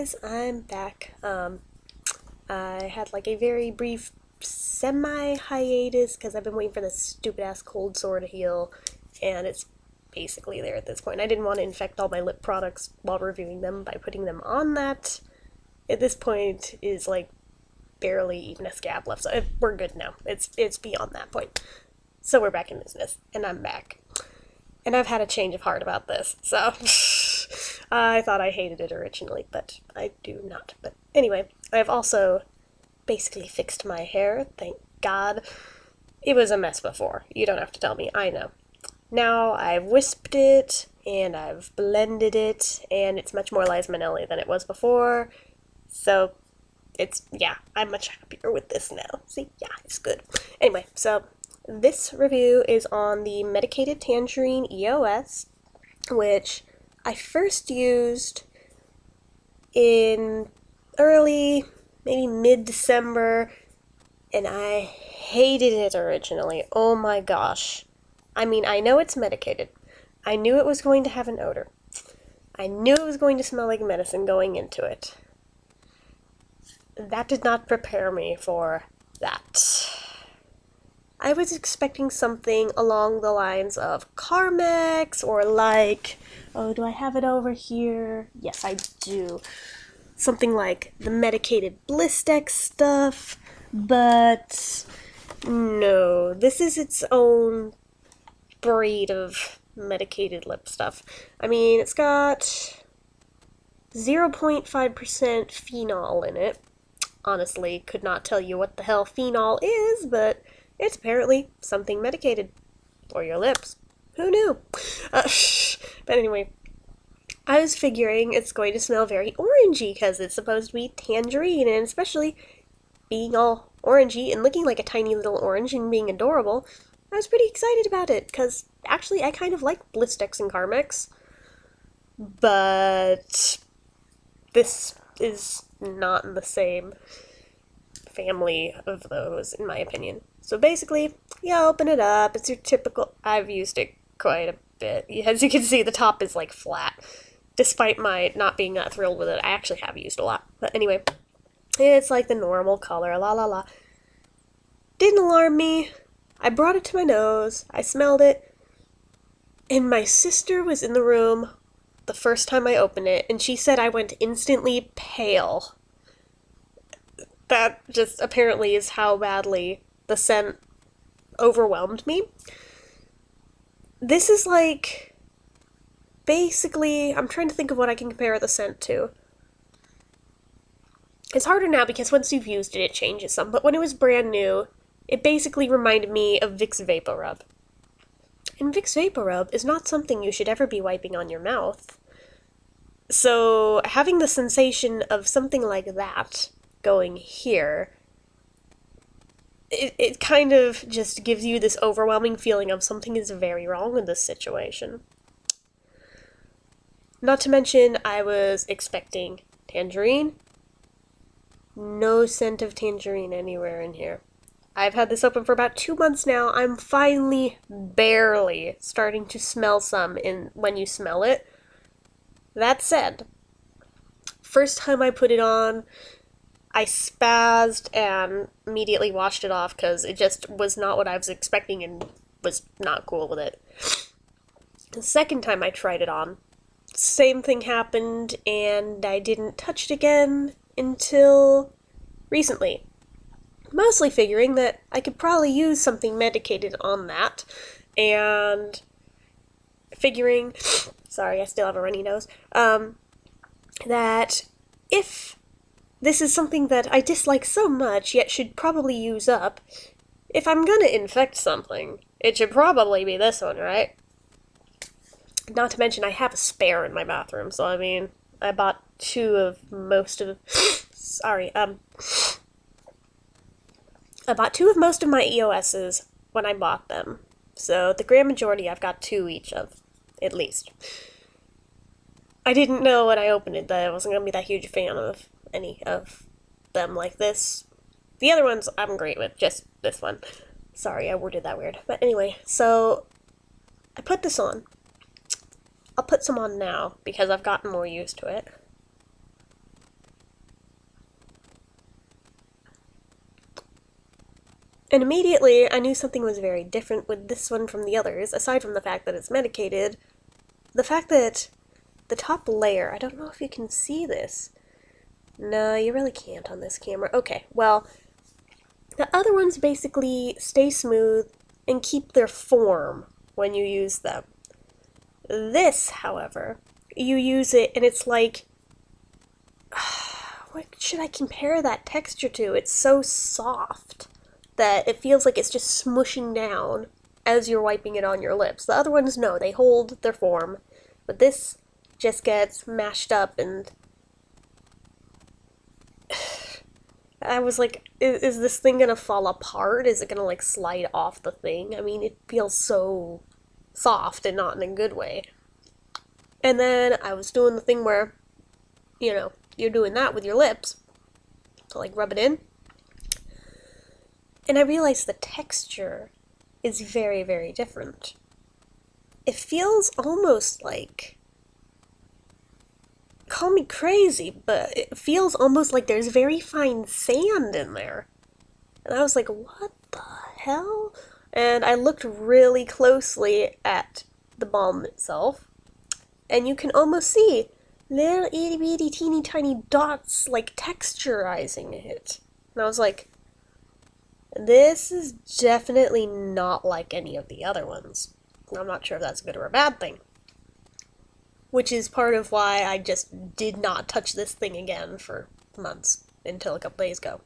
guys, I'm back. I had like a very brief semi-hiatus because I've been waiting for this stupid-ass cold sore to heal, and it's basically there at this point. I didn't want to infect all my lip products while reviewing them by putting them on that. At this point is like barely even a scab left, so we're good now. It's beyond that point. So we're back in business, and I'm back. And I've had a change of heart about this, so I thought I hated it originally, but I do not. But anyway, I've also basically fixed my hair, thank God. It was a mess before. You don't have to tell me, I know. Now I've wisped it, and I've blended it, and it's much more Liza Minnelli than it was before. So, I'm much happier with this now. See, yeah, it's good. Anyway, so this review is on the Medicated Tangerine EOS, which I first used in early, maybe mid-December, and I hated it originally. Oh my gosh. I mean, I know it's medicated. I knew it was going to have an odor. I knew it was going to smell like medicine going into it. That did not prepare me for that. I was expecting something along the lines of Carmex or like, oh, do I have it over here? Yes, I do. Something like the medicated Blistex stuff, but no, this is its own breed of medicated lip stuff. I mean, it's got 0.5% phenol in it. Honestly, could not tell you what the hell phenol is, but it's apparently something medicated for your lips. Who knew? But anyway, I was figuring it's going to smell very orangey because it's supposed to be tangerine, and especially being all orangey and looking like a tiny little orange and being adorable, I was pretty excited about it because actually I kind of like Blistex and Carmex, but this is not in the same family of those, in my opinion. So basically, you open it up, it's your typical, I've used it quite a bit. As you can see, the top is like flat. Despite my not being that thrilled with it, I actually have used a lot. But anyway, it's like the normal color, la la la. Didn't alarm me. I brought it to my nose, I smelled it, and my sister was in the room the first time I opened it, and she said I went instantly pale. That just apparently is how badly the scent overwhelmed me. This is like, basically, I'm trying to think of what I can compare the scent to. It's harder now because once you've used it, it changes some, but when it was brand new, it basically reminded me of Vicks VapoRub. And Vicks VapoRub is not something you should ever be wiping on your mouth. So having the sensation of something like that going here, it kind of just gives you this overwhelming feeling of something is very wrong in this situation. Not to mention, I was expecting tangerine. No scent of tangerine anywhere in here. I've had this open for about 2 months now. I'm finally barely starting to smell some when you smell it. That said, first time I put it on, I spazzed and immediately washed it off because it just was not what I was expecting and was not cool with it. The second time I tried it on, same thing happened and I didn't touch it again until recently. Mostly figuring that I could probably use something medicated on that, and figuring, sorry, I still have a runny nose, that if this is something that I dislike so much, yet should probably use up, if I'm gonna infect something, it should probably be this one, right? Not to mention, I have a spare in my bathroom, so I mean, I bought two of most of my EOS's when I bought them. So the grand majority I've got 2 each of, at least. I didn't know when I opened it that I wasn't going to be that huge a fan of any of them like this. The other ones I'm great with, just this one. Sorry, I worded that weird. But anyway, so I put this on. I'll put some on now because I've gotten more used to it. And immediately I knew something was very different with this one from the others, aside from the fact that it's medicated. The fact that the top layer, I don't know if you can see this. No, you really can't on this camera. Okay, well, the other ones basically stay smooth and keep their form when you use them. This, however, you use it and it's like, what should I compare that texture to? It's so soft that it feels like it's just smushing down as you're wiping it on your lips. The other ones, no, they hold their form, but this just gets mashed up, and I was like, is this thing gonna fall apart? Is it gonna like slide off the thing? I mean, it feels so soft and not in a good way. And then I was doing the thing where, you know, you're doing that with your lips to like rub it in. And I realized the texture is very, very different. It feels almost like, call me crazy, but it feels almost like there's very fine sand in there. And I was like, what the hell? And I looked really closely at the balm itself, and you can almost see little itty bitty teeny tiny dots like texturizing it. And I was like, this is definitely not like any of the other ones. I'm not sure if that's a good or a bad thing. Which is part of why I just did not touch this thing again for months, until a couple days ago.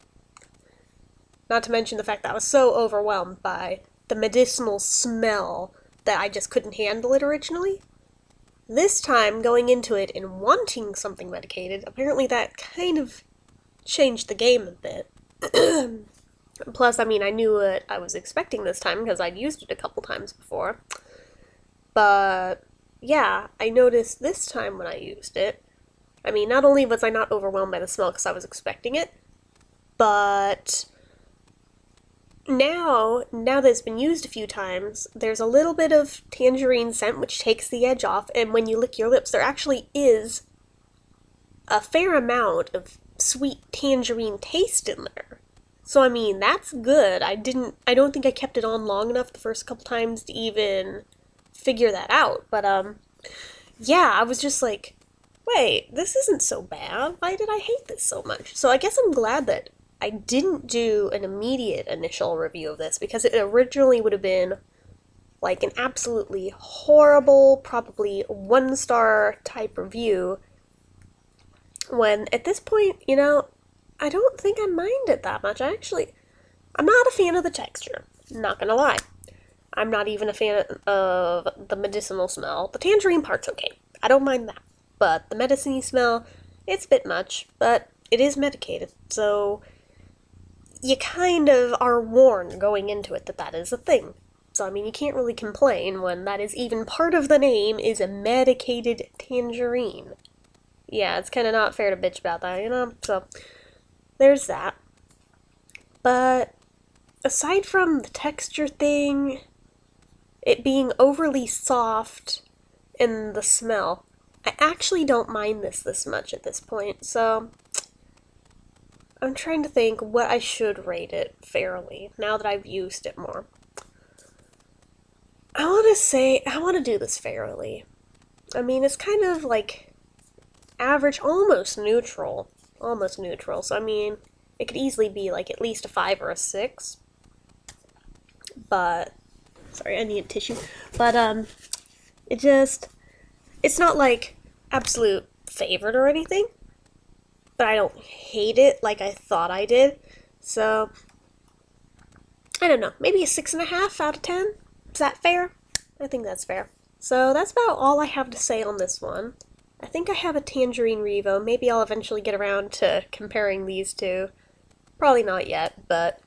Not to mention the fact that I was so overwhelmed by the medicinal smell that I just couldn't handle it originally. This time, going into it and wanting something medicated, apparently that kind of changed the game a bit. Plus, I mean, I knew what I was expecting this time because I'd used it a couple times before. But yeah, I noticed this time when I used it, I mean, not only was I not overwhelmed by the smell because I was expecting it, but now that it's been used a few times, there's a little bit of tangerine scent which takes the edge off, and when you lick your lips, there actually is a fair amount of sweet tangerine taste in there. So, I mean, that's good. I don't think I kept it on long enough the first couple times to even figure that out, but, yeah, I was just like, wait, this isn't so bad. Why did I hate this so much? So I guess I'm glad that I didn't do an immediate initial review of this, because it originally would have been like an absolutely horrible, probably 1-star type review, when at this point, you know, I don't think I mind it that much. I'm not a fan of the texture, not gonna lie. I'm not even a fan of the medicinal smell. The tangerine part's okay. I don't mind that. But the medicine-y smell, it's a bit much, but it is medicated, so you kind of are warned going into it that that is a thing. So, I mean, you can't really complain when that is even part of the name is a medicated tangerine. Yeah, it's kind of not fair to bitch about that, you know? So, there's that. But aside from the texture thing, it being overly soft, and the smell, I actually don't mind this much at this point, so I'm trying to think what I should rate it fairly, now that I've used it more. I want to do this fairly. I mean, it's kind of like average, almost neutral, so I mean, it could easily be like at least a 5 or a 6, but, sorry, I need a tissue, but, it's not like absolute favorite or anything, but I don't hate it like I thought I did, so I don't know, maybe a 6.5 out of 10? Is that fair? I think that's fair. So that's about all I have to say on this one. I think I have a Tangerine Revo. Maybe I'll eventually get around to comparing these two. Probably not yet, but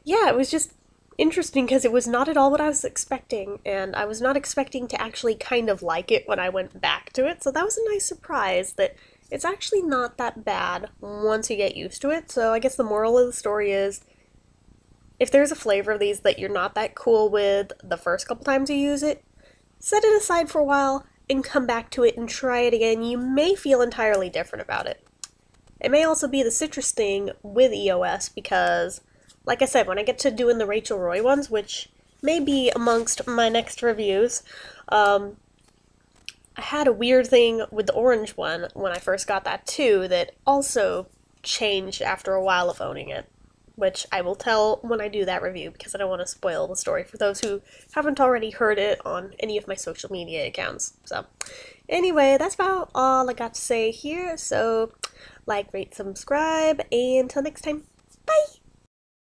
yeah, it was just interesting because it was not at all what I was expecting, and I was not expecting to actually kind of like it when I went back to it, so that was a nice surprise that it's actually not that bad once you get used to it. So I guess the moral of the story is, if there's a flavor of these that you're not that cool with the first couple times you use it, set it aside for a while and come back to it and try it again. You may feel entirely different about it. It may also be the citrus thing with EOS, because like I said, when I get to doing the Rachel Roy ones, which may be amongst my next reviews, I had a weird thing with the orange one when I first got that too that also changed after a while of owning it, which I will tell when I do that review because I don't want to spoil the story for those who haven't already heard it on any of my social media accounts. So, anyway, that's about all I got to say here. So, like, rate, subscribe, and until next time, bye!